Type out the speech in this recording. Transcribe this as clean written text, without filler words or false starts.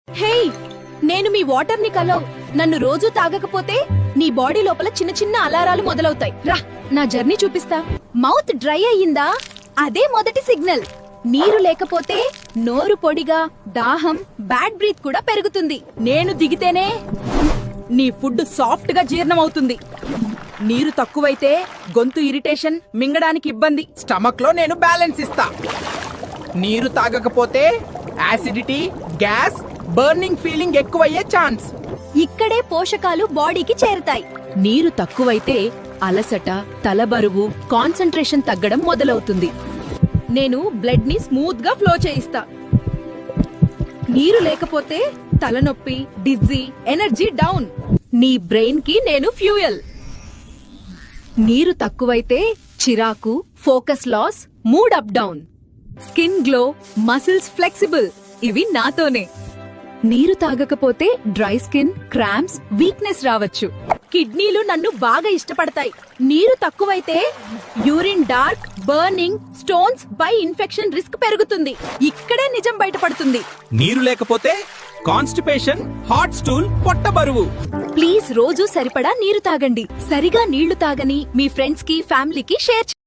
హే, నేను మీ వాటర్ ని కలవ్. నన్ను రోజు తాగకపోతే నీ బాడీ లోపల చిన్న చిన్న అలారాలు మొదలవుతాయి. రా, నా జర్నీ చూపిస్తా. మౌత్ డ్రై అయ్యిందా? అదే మొదటి సిగ్నల్. నీరు లేకపోతే నోరు పొడిగా, దాహం, బ్యాడ్ బ్రీత్ కూడా పెరుగుతుంది. నేను దిగితేనే నీ ఫుడ్ సాఫ్ట్ గా జీర్ణమవుతుంది. నీరు తక్కువైతే గొంతు ఇరిటేషన్, మింగడానికి ఇబ్బంది. స్టమక్ లో నేను బ్యాలెన్స్ ఇస్తా. నీరు తాగకపోతే యాసిడిటీ, గ్యాస్, బర్నింగ్ ఫీలింగ్ ఎక్కువయ్యే ఛాన్స్. ఇక్కడే పోషకాలు బాడీకి చేరుతాయి. నీరు తక్కువైతే అలసట, తలబరువు, కాన్సంట్రేషన్ తగ్గడం మొదలవుతుంది. నేను బ్లడ్ ని స్మూత్ గా ఫ్లో చేయిస్తా. నీరు లేకపోతే తలనొప్పి, డిజ్జీ, ఎనర్జీ డౌన్. నీ బ్రెయిన్ కి నేను ఫ్యూయల్. నీరు తక్కువైతే చిరాకు, focus loss, mood up down. Skin glow, muscles flexible. ఇవి నాతోనే. నీరు తాగకపోతే డ్రై స్కిన్, క్రాంప్స్, వీక్నెస్ రావచ్చు. కిడ్నీలు నన్ను బాగా ఇష్టపడతాయి. నీరు తక్కువైతే urine dark, burning, stones, by infection risk పెరుగుతుంది. ఇక్కడే నిజం బయటపడుతుంది. నీరు లేకపోతే కాన్స్టిపేషన్, హాట్ స్టూల్, పొట్ట బరువు. ప్లీజ్ రోజు సరిపడా నీరు తాగండి. సరిగా నీళ్లు తాగని మీ ఫ్రెండ్స్ కి, ఫ్యామిలీకి షేర్